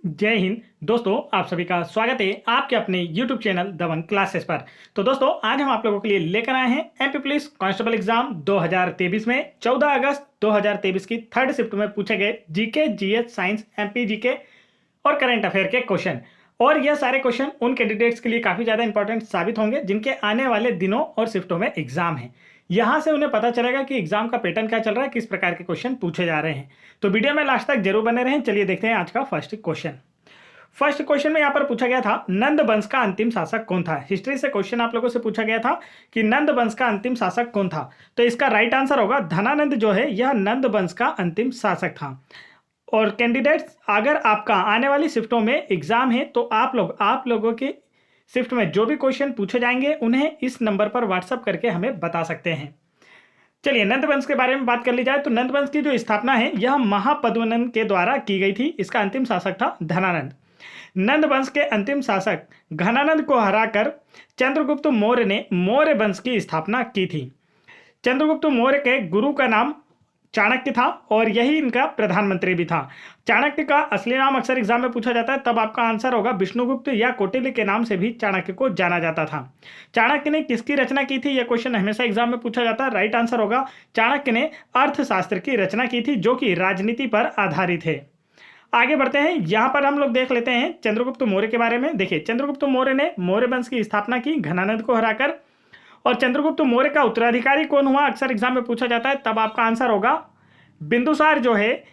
जय हिंद दोस्तों, आप सभी का स्वागत है आपके अपने YouTube चैनल दवन क्लासेस पर। तो दोस्तों, आज हम आप लोगों के लिए लेकर आए हैं एमपी पुलिस कांस्टेबल एग्जाम 2023 में 14 अगस्त 2023 की थर्ड शिफ्ट में पूछे गए GK, GS, science, MP GK और करंट अफेयर के क्वेश्चन। और यह सारे क्वेश्चन उन कैंडिडेट्स के लिए काफी ज्यादा इंपॉर्टेंट साबित होंगे जिनके आने वाले दिनों और शिफ्टों में एग्जाम है। यहां से उन्हें पता चलेगा कि एग्जाम का पैटर्न क्या चल रहा है, किस प्रकार के क्वेश्चन पूछे जा रहे हैं। तो वीडियो में लास्ट तक जरूर बने रहें। चलिए देखते हैं आज का फर्स्ट क्वेश्चन में यहाँ पर पूछा गया था, नंद वंश का अंतिम शासक कौन था। हिस्ट्री से क्वेश्चन आप लोगों से पूछा गया था कि नंद वंश का अंतिम शासक कौन था। तो इसका राइट आंसर होगा धनानंद जो है यह नंद वंश का अंतिम शासक था। और कैंडिडेट्स, अगर आपका आने वाली शिफ्टों में एग्जाम है तो आप लोगों के शिफ्ट में जो भी क्वेश्चन पूछे जाएंगे उन्हें इस नंबर पर व्हाट्सअप करके हमें बता सकते हैं। चलिए नंद वंश के बारे में बात कर ली जाए तो नंद वंश की जो स्थापना है यह महापद्मनंद के द्वारा की गई थी। इसका अंतिम शासक था धनानंद। नंद वंश के अंतिम शासक घनानंद को हराकर चंद्रगुप्त मौर्य ने मौर्य वंश की स्थापना की थी। चंद्रगुप्त मौर्य के गुरु का नाम चाणक्य था और यही इनका प्रधानमंत्री भी था। चाणक्य का असली नाम अक्सर एग्जाम में पूछा जाता है, तब आपका आंसर होगा विष्णुगुप्त या कौटिल्य के नाम से भी चाणक्य को जाना जाता था। चाणक्य ने किसकी रचना की थी, यह क्वेश्चन हमेशा एग्जाम में पूछा जाता है। राइट आंसर होगा चाणक्य ने अर्थशास्त्र की रचना की थी जो कि राजनीति पर आधारित है। आगे बढ़ते हैं, यहां पर हम लोग देख लेते हैं चंद्रगुप्त मौर्य के बारे में। देखिए, चंद्रगुप्त मौर्य ने मौर्य वंश की स्थापना की घनानंद को हराकर। और चंद्रगुप्त मौर्य का उत्तराधिकारी कौन हुआ, अक्सर एग्जाम में पूछा जाता है, तब आपका आंसर होगा बिंदुसार जो है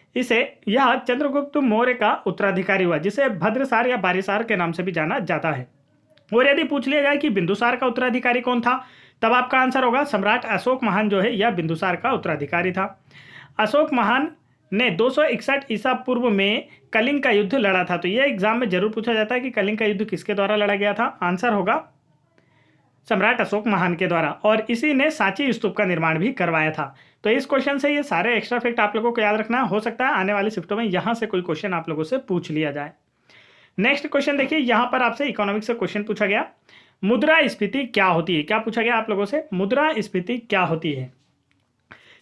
यह चंद्रगुप्त मौर्य का उत्तराधिकारी हुआ, जिसे भद्रसार या बारिसार के नाम से भी जाना जाता है। और यदि पूछ लिया जाए कि बिंदुसार का उत्तराधिकारी कौन था, तब आपका आंसर होगा सम्राट अशोक महान जो है यह बिंदुसार का उत्तराधिकारी था। अशोक महान ने 261 ईसा पूर्व में कलिंग का युद्ध लड़ा था। तो यह एग्जाम में जरूर पूछा जाता है कि कलिंग का युद्ध किसके द्वारा लड़ा गया था। आंसर होगा सम्राट अशोक महान के द्वारा, और इसी ने सांची स्तूप का निर्माण भी करवाया था। तो इस क्वेश्चन से ये सारे एक्स्ट्रा फैक्ट आप लोगों को याद रखना हो सकता है आने वाली शिफ्टों में यहां से कोई क्वेश्चन आप लोगों से पूछ लिया जाए। नेक्स्ट क्वेश्चन देखिए, यहां पर आपसे इकोनॉमिक्स से क्वेश्चन पूछा गया, मुद्रास्फीति क्या होती है। क्या पूछा गया आप लोगों से, मुद्रास्फीति क्या होती है।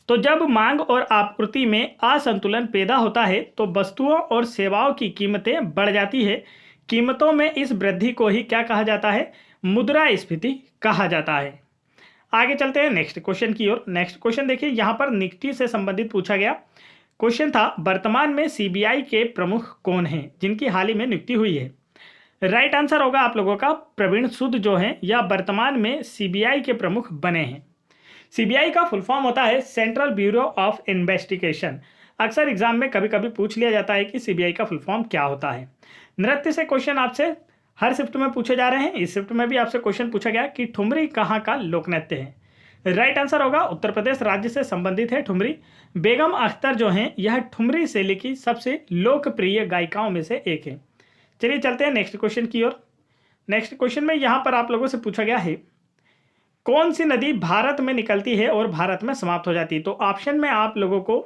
तो जब मांग और आपूर्ति में असंतुलन पैदा होता है तो वस्तुओं और सेवाओं की कीमतें बढ़ जाती है। कीमतों में इस वृद्धि को ही क्या कहा जाता है, मुद्रास्फीति कहा जाता है। आगे चलते हैं नेक्स्ट क्वेश्चन की ओर। नेक्स्ट क्वेश्चन देखिए, यहां पर नियुक्ति से संबंधित पूछा गया क्वेश्चन था, वर्तमान में सीबीआई के प्रमुख कौन हैं जिनकी हाल ही में नियुक्ति हुई है। राइट आंसर होगा आप लोगों का प्रवीण सूद जो है या वर्तमान में सीबीआई के प्रमुख बने हैं। सीबीआई का फुल फॉर्म होता है सेंट्रल ब्यूरो ऑफ इन्वेस्टिगेशन। अक्सर एग्जाम में कभी कभी पूछ लिया जाता है कि सीबीआई का फुल फॉर्म क्या होता है। नृत्य से क्वेश्चन आपसे हर शिफ्ट में पूछे जा रहे हैं। इस शिफ्ट में भी आपसे क्वेश्चन पूछा गया कि ठुमरी कहाँ का लोक नृत्य है। राइट आंसर होगा उत्तर प्रदेश राज्य से संबंधित है ठुमरी। बेगम अख्तर जो हैं यह ठुमरी शैली की सबसे लोकप्रिय गायिकाओं में से एक है। चलिए चलते हैं नेक्स्ट क्वेश्चन की ओर। नेक्स्ट क्वेश्चन में यहाँ पर आप लोगों से पूछा गया है, कौन सी नदी भारत में निकलती है और भारत में समाप्त हो जाती है। तो ऑप्शन में आप लोगों को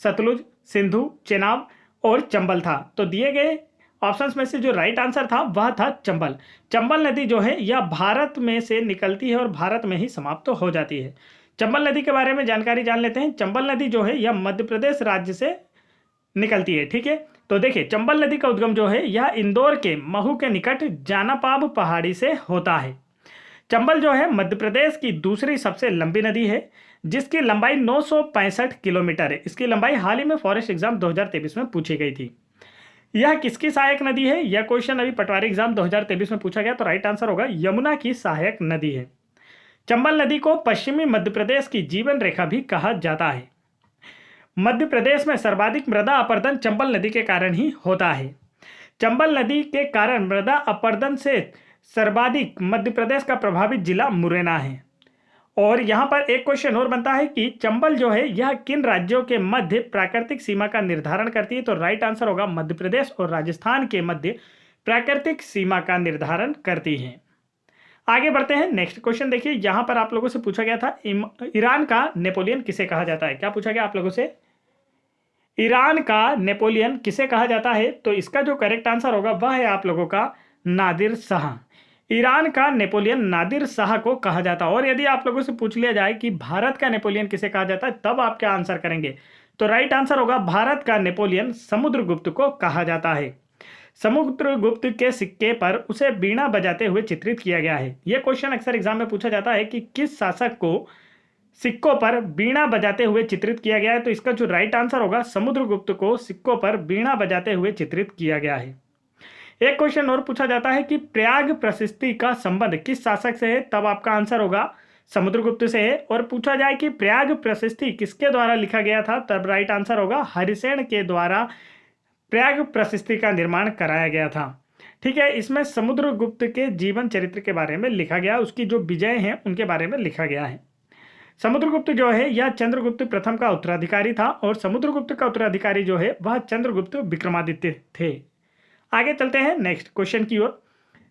सतलुज, सिंधु, चेनाब और चंबल था। तो दिए गए ऑप्शंस में से जो राइट आंसर था वह था चंबल। चंबल नदी जो है यह भारत में से निकलती है और भारत में ही समाप्त हो जाती है। चंबल नदी के बारे में जानकारी जान लेते हैं। चंबल नदी जो है यह मध्य प्रदेश राज्य से निकलती है। ठीक है, तो देखिए चंबल नदी का उद्गम जो है यह इंदौर के महू के निकट जानापाब पहाड़ी से होता है। चंबल जो है मध्य प्रदेश की दूसरी सबसे लंबी नदी है जिसकी लंबाई 965 किलोमीटर है। इसकी लंबाई हाल ही में फॉरेस्ट एग्जाम 2023 में पूछी गई थी। यह किसकी सहायक नदी है, यह क्वेश्चन अभी पटवारी एग्जाम 2023 में पूछा गया। तो राइट आंसर होगा यमुना की सहायक नदी है। चंबल नदी को पश्चिमी मध्य प्रदेश की जीवन रेखा भी कहा जाता है। मध्य प्रदेश में सर्वाधिक मृदा अपरदन चंबल नदी के कारण ही होता है। चंबल नदी के कारण मृदा अपरदन से सर्वाधिक मध्य प्रदेश का प्रभावित जिला मुरैना है। और यहाँ पर एक क्वेश्चन और बनता है कि चंबल जो है यह किन राज्यों के मध्य प्राकृतिक सीमा का निर्धारण करती है। तो राइट आंसर होगा मध्य प्रदेश और राजस्थान के मध्य प्राकृतिक सीमा का निर्धारण करती है। आगे बढ़ते हैं नेक्स्ट क्वेश्चन देखिए, यहाँ पर आप लोगों से पूछा गया था ईरान का नेपोलियन किसे कहा जाता है। क्या पूछा गया आप लोगों से, ईरान का नेपोलियन किसे कहा जाता है। तो इसका जो करेक्ट आंसर होगा वह है आप लोगों का नादिर शाह। ईरान का नेपोलियन नादिर शाह को कहा जाता है। और यदि आप लोगों से पूछ लिया जाए कि भारत का नेपोलियन किसे कहा जाता है, तब आप क्या आंसर करेंगे। तो राइट आंसर होगा भारत का नेपोलियन समुद्रगुप्त को कहा जाता है। समुद्रगुप्त के सिक्के पर उसे बीणा बजाते हुए चित्रित किया गया है। यह क्वेश्चन अक्सर एग्जाम में पूछा जाता है कि किस शासक को सिक्कों पर बीणा बजाते हुए चित्रित किया गया है। तो इसका जो राइट आंसर होगा, समुद्रगुप्त को सिक्कों पर बीणा बजाते हुए चित्रित किया गया है। एक क्वेश्चन और पूछा जाता है कि प्रयाग प्रशस्ति का संबंध किस शासक से है, तब आपका आंसर होगा समुद्रगुप्त से है। और पूछा जाए कि प्रयाग प्रशस्ति किसके द्वारा लिखा गया था, तब राइट आंसर होगा हरिसेन के द्वारा प्रयाग प्रशस्ति का निर्माण कराया गया था। ठीक है, इसमें समुद्रगुप्त के जीवन चरित्र के बारे में लिखा गया, उसकी जो विजय हैं उनके बारे में लिखा गया है। समुद्रगुप्त जो है यह चंद्रगुप्त प्रथम का उत्तराधिकारी था और समुद्रगुप्त का उत्तराधिकारी जो है वह चंद्रगुप्त विक्रमादित्य थे। आगे चलते हैं नेक्स्ट क्वेश्चन की ओर।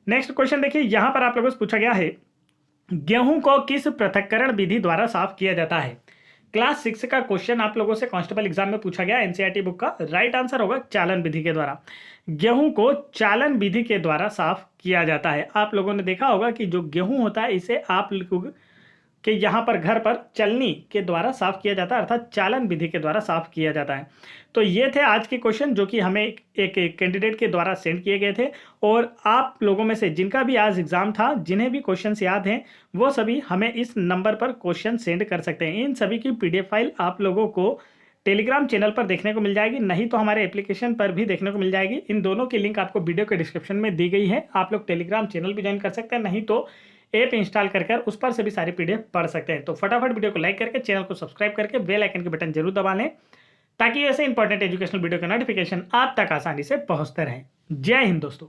नेक्स्ट क्वेश्चन देखिए, यहां पर आप लोगों से पूछा गया है गेहूं को किस पृथक्करण विधि द्वारा साफ किया जाता है। क्लास 6 का क्वेश्चन आप लोगों से कांस्टेबल एग्जाम में पूछा गया, एनसीईआरटी बुक का। राइट आंसर होगा चालन विधि के द्वारा। गेहूं को चालन विधि के द्वारा साफ किया जाता है। आप लोगों ने देखा होगा कि जो गेहूं होता है इसे आप लोग कि यहाँ पर घर पर चलनी के द्वारा साफ किया जाता है, अर्थात चालन विधि के द्वारा साफ किया जाता है। तो ये थे आज के क्वेश्चन जो कि हमें एक कैंडिडेट के द्वारा सेंड किए गए थे। और आप लोगों में से जिनका भी आज एग्जाम था, जिन्हें भी क्वेश्चंस याद हैं, वो सभी हमें इस नंबर पर क्वेश्चन सेंड कर सकते हैं। इन सभी की पीडीएफ फाइल आप लोगों को टेलीग्राम चैनल पर देखने को मिल जाएगी, नहीं तो हमारे एप्लीकेशन पर भी देखने को मिल जाएगी। इन दोनों की लिंक आपको वीडियो के डिस्क्रिप्शन में दी गई है। आप लोग टेलीग्राम चैनल भी ज्वाइन कर सकते हैं, नहीं तो ऐप इंस्टॉल कर उस पर से भी सारी पीडीएफ पढ़ सकते हैं। तो फटाफट वीडियो को लाइक करके चैनल को सब्सक्राइब करके बेल आइकन के बटन जरूर दबा लें, ताकि ऐसे इंपॉर्टेंट एजुकेशनल वीडियो का नोटिफिकेशन आप तक आसानी से पहुंचते रहें। जय हिंद दोस्तों।